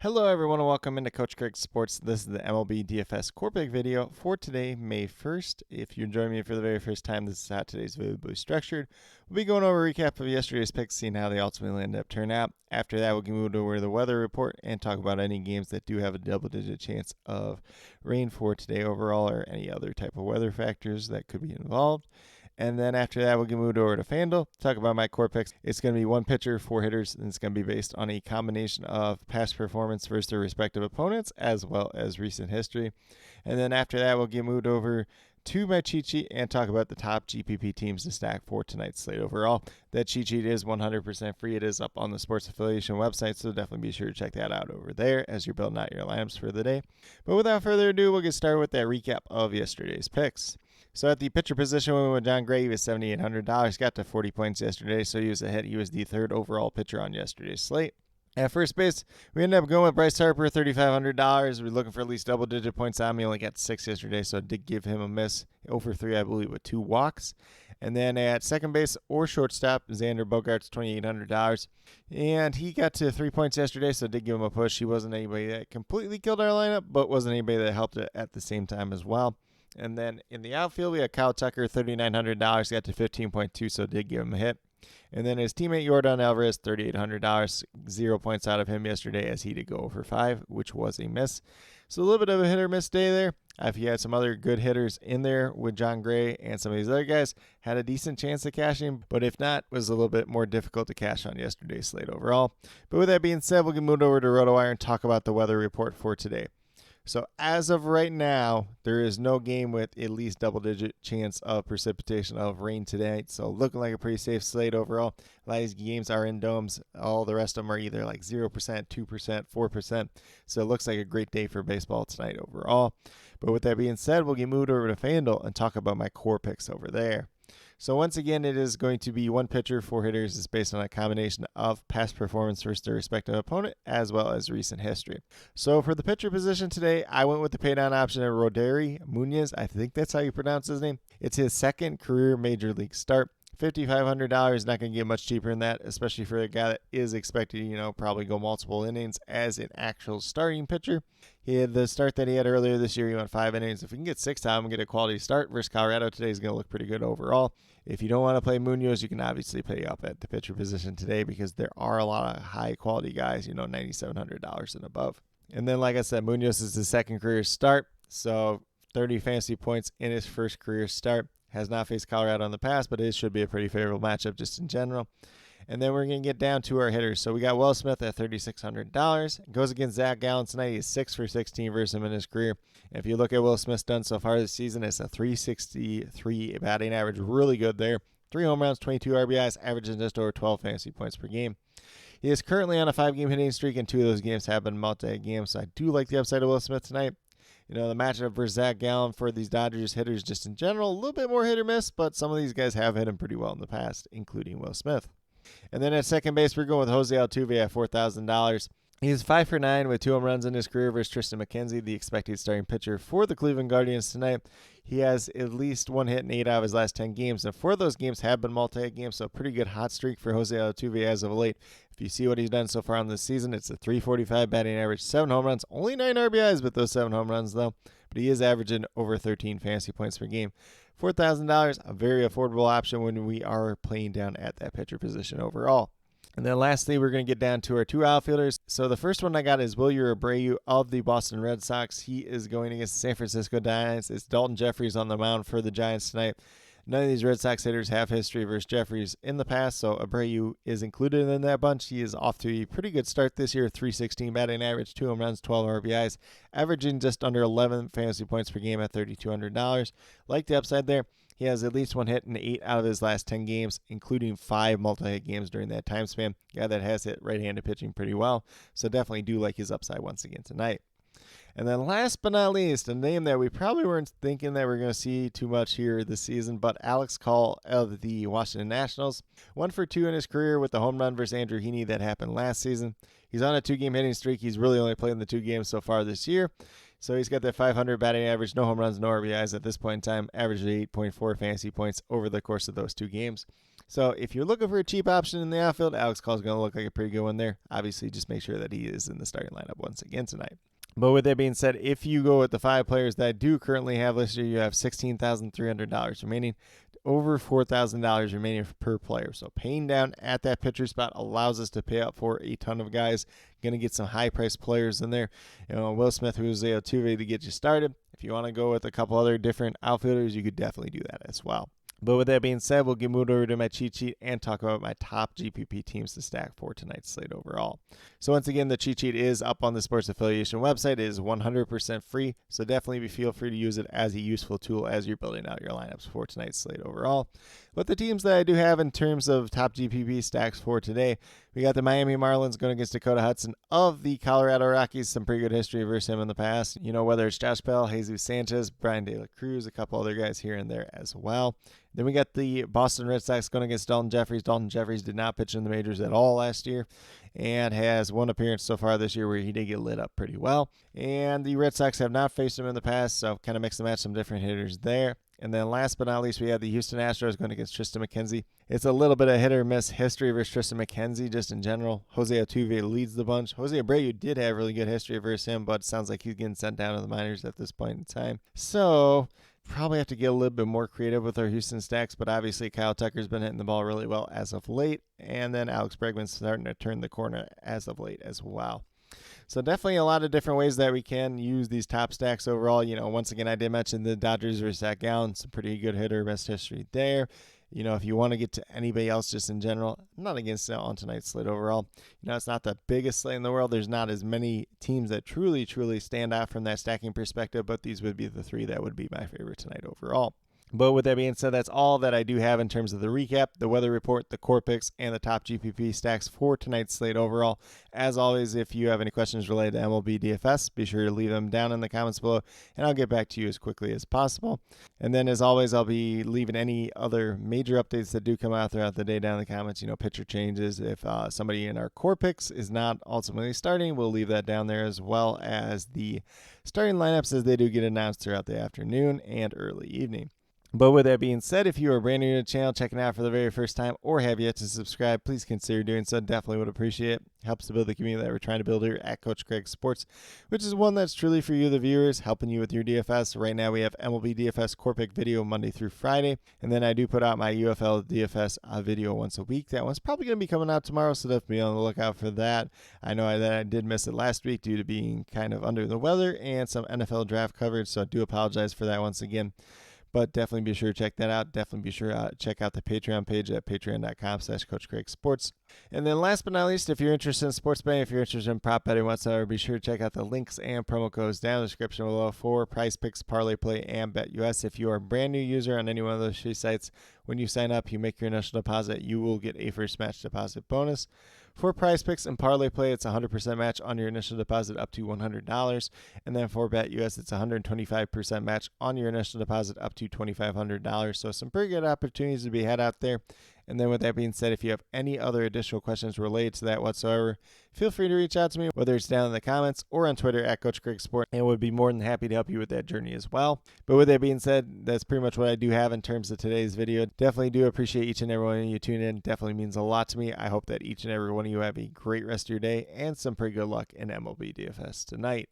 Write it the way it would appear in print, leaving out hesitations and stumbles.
Hello everyone and welcome into Coach Craig Sports. This is the MLB DFS Core Pick video for today, May 1st. If you're joining me for the very first time, this is how today's video will be structured. We'll be going over a recap of yesterday's picks, seeing how they ultimately end up turning out. After that, we'll move over to the weather report and talk about any games that do have a double-digit chance of rain for today overall, or any other type of weather factors that could be involved. And then after that, we'll get moved over to FanDuel, talk about my core picks. It's going to be one pitcher, 4 hitters, and it's going to be based on a combination of past performance versus their respective opponents, as well as recent history. And then after that, we'll get moved over to my cheat sheet and talk about the top GPP teams to stack for tonight's slate overall. That cheat sheet is 100% free. It is up on the Sports Affiliation website, so definitely be sure to check that out over there as you're building out your lineups for the day. But without further ado, we'll get started with that recap of yesterday's picks. So at the pitcher position, we went with John Gray. He was $7,800. Got to 40 points yesterday, so he was a hit. He was the third overall pitcher on yesterday's slate. At first base, we ended up going with Bryce Harper, $3,500. We're looking for at least double-digit points on him. He only got 6 yesterday, so I did give him a miss. Over 3, I believe, with 2 walks. And then at second base or shortstop, Xander Bogaerts, $2,800. And he got to 3 points yesterday, so I did give him a push. He wasn't anybody that completely killed our lineup, but wasn't anybody that helped it at the same time as well. And then in the outfield, we had Kyle Tucker, $3,900, got to 15.2, so did give him a hit. And then his teammate Yordan Alvarez, $3,800, 0 points out of him yesterday as he did go over 5, which was a miss. So a little bit of a hit or miss day there. If you had some other good hitters in there with John Gray and some of these other guys, had a decent chance of cashing, but if not, was a little bit more difficult to cash on yesterday's slate overall. But with that being said, we'll get moved over to RotoWire and talk about the weather report for today. So as of right now, there is no game with at least double-digit chance of precipitation of rain today. So looking like a pretty safe slate overall. A lot of these games are in domes. All the rest of them are either like 0%, 2%, 4%. So it looks like a great day for baseball tonight overall. But with that being said, we'll get moved over to FanDuel and talk about my core picks over there. So once again, it is going to be one pitcher, 4 hitters. It's based on a combination of past performance versus their respective opponent, as well as recent history. So for the pitcher position today, I went with the paydown option of Roderi Munoz. I think that's how you pronounce his name. It's his second career major league start. $5,500, not going to get much cheaper than that, especially for a guy that is expected to, probably go multiple innings as an actual starting pitcher. He had the start that he had earlier this year. He went 5 innings. If we can get 6 out of him and get a quality start versus Colorado today, is going to look pretty good overall. If you don't want to play Munoz, you can obviously pay up at the pitcher position today because there are a lot of high-quality guys, $9,700 and above. And then, like I said, Munoz is his second career start, so 30 fantasy points in his first career start. Has not faced Colorado in the past, but it should be a pretty favorable matchup just in general. And then we're going to get down to our hitters. So we got Will Smith at $3,600. Goes against Zach Gallen tonight. He's 6 for 16 versus him in his career. And if you look at Will Smith's done so far this season, it's a .363 batting average. Really good there. 3 home runs, 22 RBIs, averaging just over 12 fantasy points per game. He is currently on a 5-game hitting streak, and 2 of those games have been multi-games. So I do like the upside of Will Smith tonight. The matchup versus Zach Gallen for these Dodgers hitters just in general, a little bit more hit or miss, but some of these guys have hit him pretty well in the past, including Will Smith. And then at second base, we're going with Jose Altuve at $4,000. He's 5 for 9 with 2 home runs in his career versus Tristan McKenzie, the expected starting pitcher for the Cleveland Guardians tonight. He has at least 1 hit in 8 out of his last 10 games, and 4 of those games have been multi-games, so a pretty good hot streak for Jose Altuve as of late. If you see what he's done so far on this season, it's a .345 batting average, 7 home runs, only 9 RBIs with those 7 home runs though, but he is averaging over 13 fantasy points per game. $4,000, a very affordable option when we are playing down at that pitcher position overall. And then lastly, we're going to get down to our 2 outfielders. So the first one I got is Wilyer Abreu of the Boston Red Sox. He is going against the San Francisco Giants. It's Dalton Jeffries on the mound for the Giants tonight. None of these Red Sox hitters have history versus Jeffries in the past, so Abreu is included in that bunch. He is off to a pretty good start this year, .316 batting average, 2 home runs, 12 RBIs, averaging just under 11 fantasy points per game at $3,200. Like the upside there. He has at least 1 hit in 8 out of his last 10 games, including 5 multi-hit games during that time span. Guy that has hit right-handed pitching pretty well, so definitely do like his upside once again tonight. And then last but not least, a name that we probably weren't thinking that we're going to see too much here this season, but Alex Call of the Washington Nationals. 1 for 2 in his career with the home run versus Andrew Heaney that happened last season. He's on a 2-game hitting streak. He's really only played in the 2 games so far this year. So he's got that 500 batting average, no home runs, no RBIs at this point in time, averaged 8.4 fantasy points over the course of those 2 games. So if you're looking for a cheap option in the outfield, Alex Call is going to look like a pretty good one there. Obviously, just make sure that he is in the starting lineup once again tonight. But with that being said, if you go with the 5 players that I do currently have listed, you have $16,300 remaining, over $4,000 remaining per player. So paying down at that pitcher spot allows us to pay up for a ton of guys. Going to get some high-priced players in there. Will Smith, Jose Altuve to get you started. If you want to go with a couple other different outfielders, you could definitely do that as well. But with that being said, we'll get moved over to my cheat sheet and talk about my top GPP teams to stack for tonight's slate overall. So once again, the cheat sheet is up on the Sports Affiliation website. It is 100% free, so definitely feel free to use it as a useful tool as you're building out your lineups for tonight's slate overall. But the teams that I do have in terms of top GPP stacks for today, we got the Miami Marlins going against Dakota Hudson of the Colorado Rockies. Some pretty good history versus him in the past. Whether it's Josh Bell, Jesus Sanchez, Brian De La Cruz, a couple other guys here and there as well. Then we got the Boston Red Sox going against Dalton Jeffries. Dalton Jeffries did not pitch in the majors at all last year and has one appearance so far this year where he did get lit up pretty well. And the Red Sox have not faced him in the past, so kind of mix and match some different hitters there. And then last but not least, we have the Houston Astros going against Tristan McKenzie. It's a little bit of hit or miss history versus Tristan McKenzie just in general. Jose Altuve leads the bunch. Jose Abreu did have really good history versus him, but it sounds like he's getting sent down to the minors at this point in time. So probably have to get a little bit more creative with our Houston stacks, but obviously Kyle Tucker's been hitting the ball really well as of late, and then Alex Bregman's starting to turn the corner as of late as well. So definitely a lot of different ways that we can use these top stacks overall. Once again, I did mention the Dodgers versus Zach Gallen, some pretty good hitter best history there. If you want to get to anybody else just in general, I'm not against it on tonight's slate overall. It's not the biggest slate in the world. There's not as many teams that truly stand out from that stacking perspective, but these would be the 3 that would be my favorite tonight overall. But with that being said, that's all that I do have in terms of the recap, the weather report, the core picks, and the top GPP stacks for tonight's slate overall. As always, if you have any questions related to MLB DFS, be sure to leave them down in the comments below, and I'll get back to you as quickly as possible. And then, as always, I'll be leaving any other major updates that do come out throughout the day down in the comments. Pitcher changes. If somebody in our core picks is not ultimately starting, we'll leave that down there, as well as the starting lineups as they do get announced throughout the afternoon and early evening. But with that being said, if you are brand new to the channel, checking it out for the very first time, or have yet to subscribe, please consider doing so. Definitely would appreciate it. Helps to build the community that we're trying to build here at Coach Craig Sports, which is one that's truly for you, the viewers, helping you with your DFS. Right now, we have MLB DFS Core Pick video Monday through Friday, and then I do put out my UFL DFS video once a week. That one's probably going to be coming out tomorrow, so definitely be on the lookout for that. I know that I did miss it last week due to being kind of under the weather and some NFL draft coverage, so I do apologize for that once again. But definitely be sure to check that out. Definitely be sure to check out the Patreon page at patreon.com/Coach Craig Sports. And then last but not least, if you're interested in sports betting, if you're interested in prop betting whatsoever, be sure to check out the links and promo codes down in the description below for Prize Picks, Parlay Play, and BetUS. If you are a brand new user on any one of those 3 sites, when you sign up, you make your initial deposit, you will get a first match deposit bonus. For Prize Picks and Parlay Play, it's 100% match on your initial deposit up to $100. And then for BetUS, it's 125% match on your initial deposit up to $2,500. So some pretty good opportunities to be had out there. And then with that being said, if you have any other additional questions related to that whatsoever, feel free to reach out to me, whether it's down in the comments or on Twitter at Coach Craig Sport, and would be more than happy to help you with that journey as well. But with that being said, that's pretty much what I do have in terms of today's video. Definitely do appreciate each and every one of you tuning in. Definitely means a lot to me. I hope that each and every one of you have a great rest of your day and some pretty good luck in MLB DFS tonight.